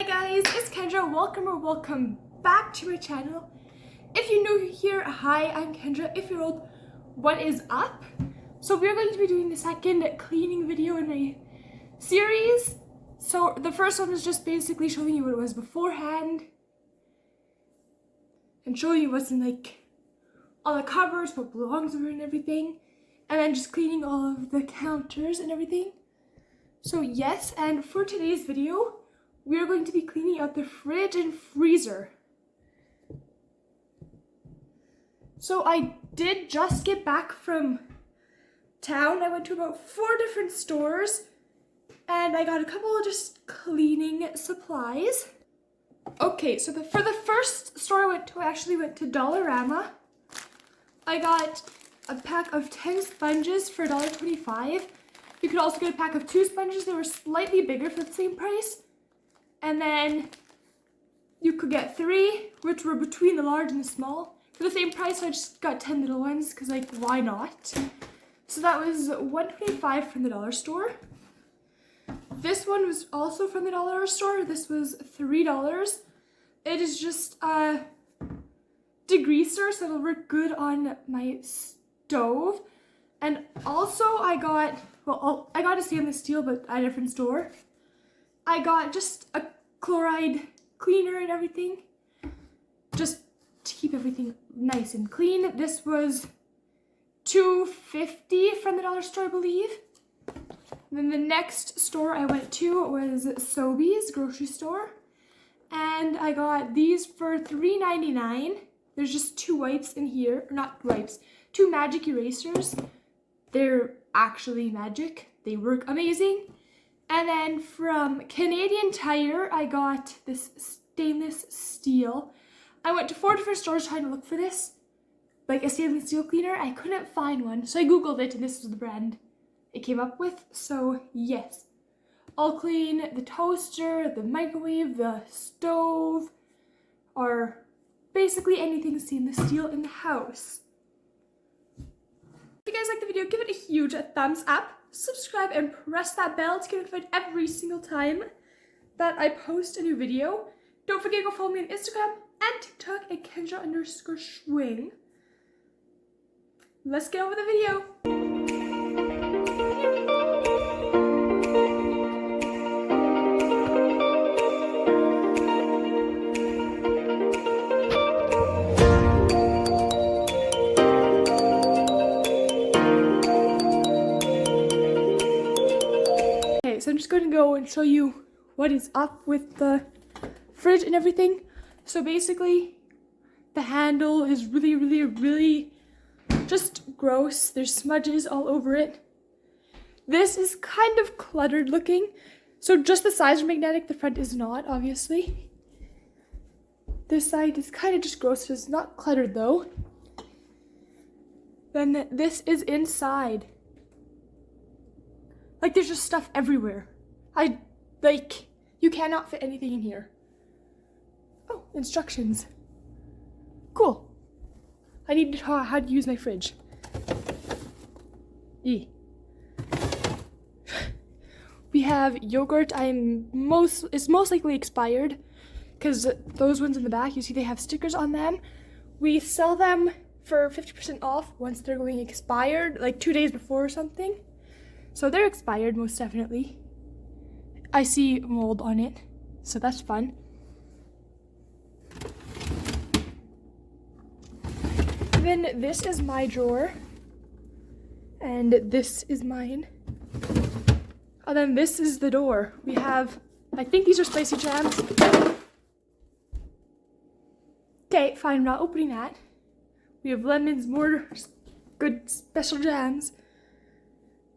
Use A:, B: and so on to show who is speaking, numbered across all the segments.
A: Hey guys, it's Kendra. Welcome back to my channel. If you're new here, hi, I'm Kendra. If you're old, what is up? So we're going to be doing the second cleaning video in my series. So the first one was just basically showing you what it was beforehand and showing you what's in like all the cupboards, what belongs where and everything, and then just cleaning all of the counters and everything. So yes, and for today's video, we are going to be cleaning out the fridge and freezer. So I did just get back from town. I went to about 4 different stores and I got a couple of just cleaning supplies. Okay, so for the first store I went to, I actually went to Dollarama. I got a pack of 10 sponges for $1.25. You could also get a pack of 2 sponges. They were slightly bigger for the same price. And then you could get 3, which were between the large and the small. For the same price, I just got 10 little ones, because like, why not? So that was $1.25 from the dollar store. This one was also from the dollar store. This was $3. It is just a degreaser, so it'll work good on my stove. And also I got a stainless steel, but at a different store. I got just a chloride cleaner and everything, just to keep everything nice and clean. This was $2.50 from the dollar store, I believe. And then the next store I went to was Sobeys grocery store, and I got these for $3.99. There's just 2 wipes in here, or not wipes, 2 magic erasers. They're actually magic. They work amazing. And then from Canadian Tire, I got this stainless steel. I went to 4 different stores trying to look for this, like a stainless steel cleaner. I couldn't find one, so I googled it and this was the brand it came up with. So yes, I'll clean the toaster, the microwave, the stove, or basically anything stainless steel in the house. If you guys like the video, give it a huge thumbs up. Subscribe and press that bell to get notified every single time that I post a new video. Don't forget to go follow me on Instagram and TikTok at Kendra_Schwing. Let's get on with the video. So I'm just going to go and show you what is up with the fridge and everything. So basically, the handle is really just gross. There's smudges all over it. This is kind of cluttered looking. So just the sides are magnetic, the front is not, obviously. This side is kind of just gross. It's not cluttered though. Then this is inside. Like, there's just stuff everywhere. You cannot fit anything in here. Oh, instructions. Cool. I need to know how to use my fridge. We have yogurt. It's most likely expired, because those ones in the back, you see they have stickers on them. We sell them for 50% off once they're going expired, like 2 days before or something. So they're expired, most definitely. I see mold on it, so that's fun. Then this is my drawer, and this is mine. And then this is the door. We have, I think these are spicy jams. Okay, fine, I'm not opening that. We have lemons, more good special jams.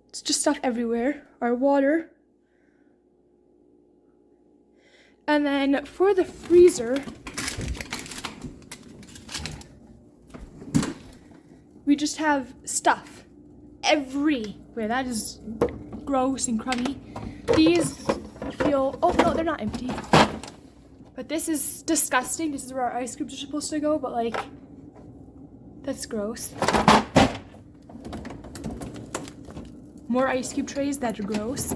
A: It's just stuff everywhere. Our water. And then for the freezer, we just have stuff everywhere. That is gross and crummy. These feel, oh no, they're not empty. But this is disgusting. This is where our ice cubes are supposed to go, but like, that's gross. More ice cube trays that are gross.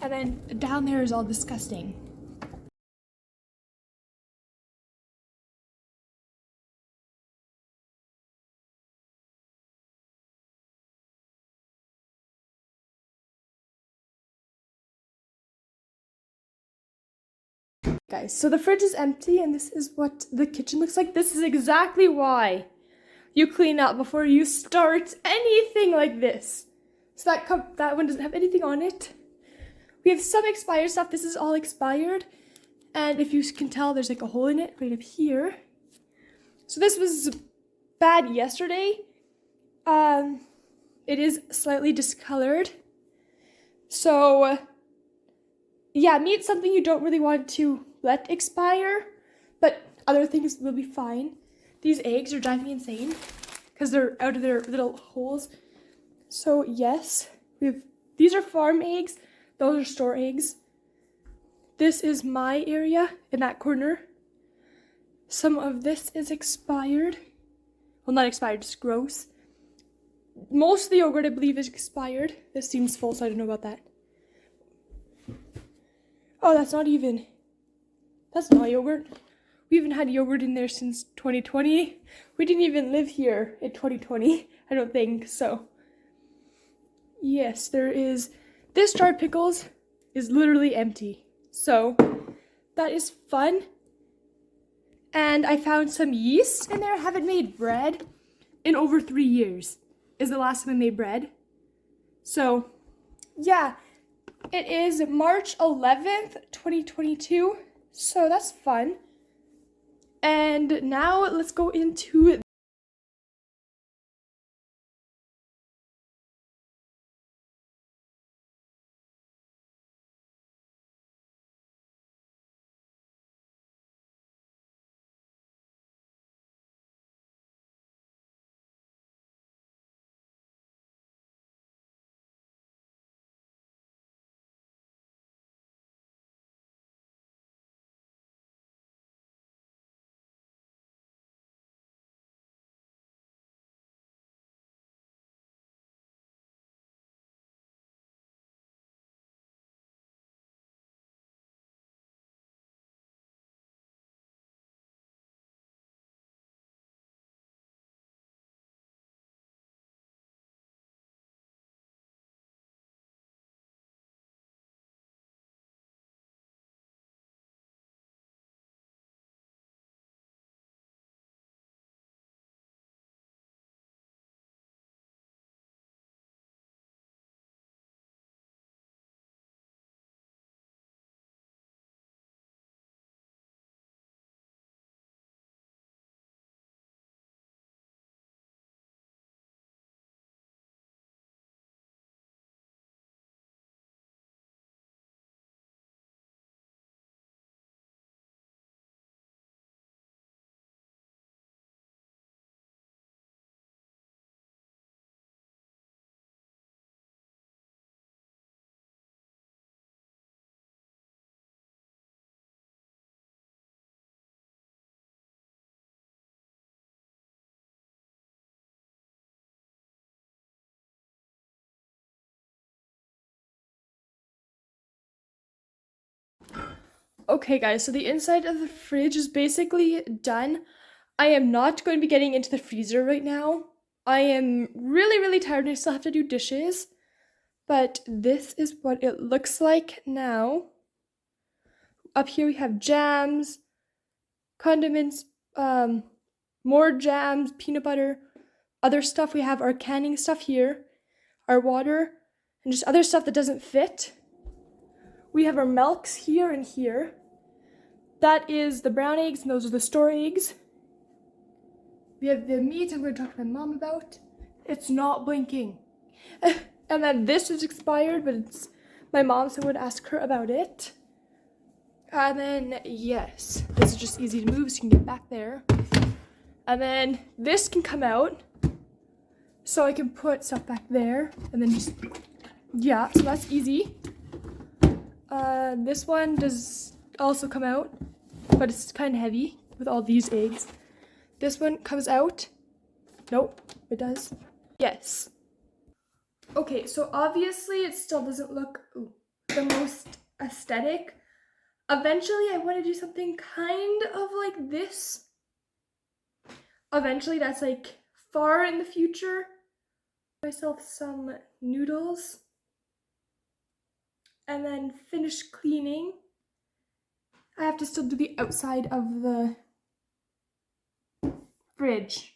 A: And then down there is all disgusting. Guys, so the fridge is empty and this is what the kitchen looks like. This is exactly why you clean up before you start anything like this. So that one doesn't have anything on it. We have some expired stuff. This is all expired. And if you can tell, there's like a hole in it right up here. So this was bad yesterday. It is slightly discolored. So yeah, meat's something you don't really want to let expire, but other things will be fine. These eggs are driving me insane because they're out of their little holes. So yes, these are farm eggs, those are store eggs. This is my area in that corner. Some of this is expired. Well, not expired, just gross. Most of the yogurt, I believe, is expired. This seems full, so I don't know about that. Oh, that's not yogurt. We haven't had yogurt in there since 2020. We didn't even live here in 2020, I don't think, so. Yes, there is. This jar of pickles is literally empty. So, that is fun. And I found some yeast in there. I haven't made bread in over 3 years. Is the last time I made bread. So, yeah. It is March 11th, 2022. So, that's fun. And now let's go into Okay guys, so the inside of the fridge is basically done. I am not going to be getting into the freezer right now. I am really tired and I still have to do dishes. But this is what it looks like now. Up here we have jams, condiments, more jams, peanut butter, other stuff. We have our canning stuff here, our water, and just other stuff that doesn't fit. We have our milks here and here. That is the brown eggs, and those are the store eggs. We have the meat I'm going to talk to my mom about. It's not blinking. And then this is expired, but it's my mom, so I would ask her about it. And then, yes, this is just easy to move, so you can get back there. And then this can come out, so I can put stuff back there, and then just, yeah, so that's easy. This one does also come out, but it's kind of heavy with all these eggs. This one comes out. Nope, it does. Yes. Okay, so obviously it still doesn't look, ooh, the most aesthetic. Eventually, I want to do something kind of like this. Eventually, that's like far in the future. Myself some noodles and then finish cleaning. I have to still do the outside of the fridge.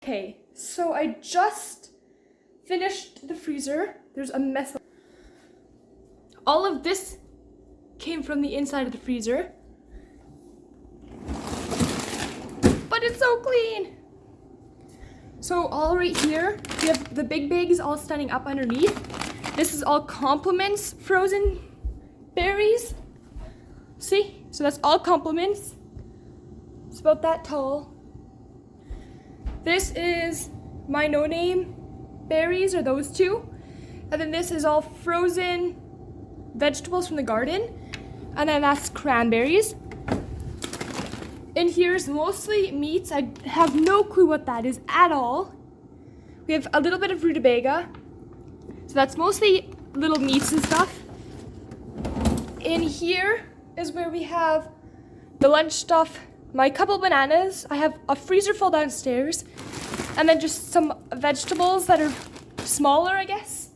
A: Okay, so I just finished the freezer. There's a mess. All of this came from the inside of the freezer. But it's so clean. So all right here, we have the big bags all standing up underneath. This is all Compliments frozen berries. See? So that's all Compliments. It's about that tall. This is my no name berries, or those two. And then this is all frozen vegetables from the garden. And then that's cranberries. In here's mostly meats. I have no clue what that is at all. We have a little bit of rutabaga. So that's mostly little meats and stuff. In here is where we have the lunch stuff, my couple bananas. I have a freezer full downstairs. And then just some vegetables that are smaller, I guess.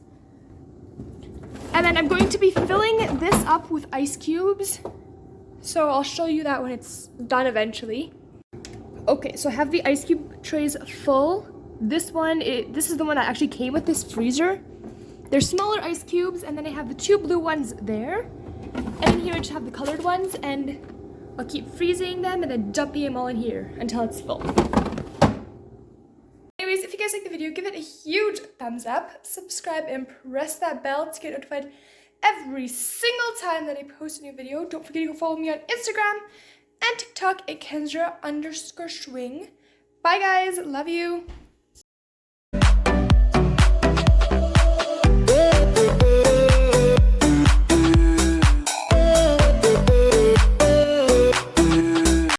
A: And then I'm going to be filling this up with ice cubes. So I'll show you that when it's done eventually. Okay, so I have the ice cube trays full. This is the one that actually came with this freezer. They're smaller ice cubes, and then I have the two blue ones there. And in here I just have the colored ones, and I'll keep freezing them and then dumping them all in here until it's full. Anyways, if you guys like the video, give it a huge thumbs up, subscribe, and press that bell to get notified every single time that I post a new video. Don't forget to go follow me on Instagram and TikTok at Kendra_Schwing. Bye guys, love you.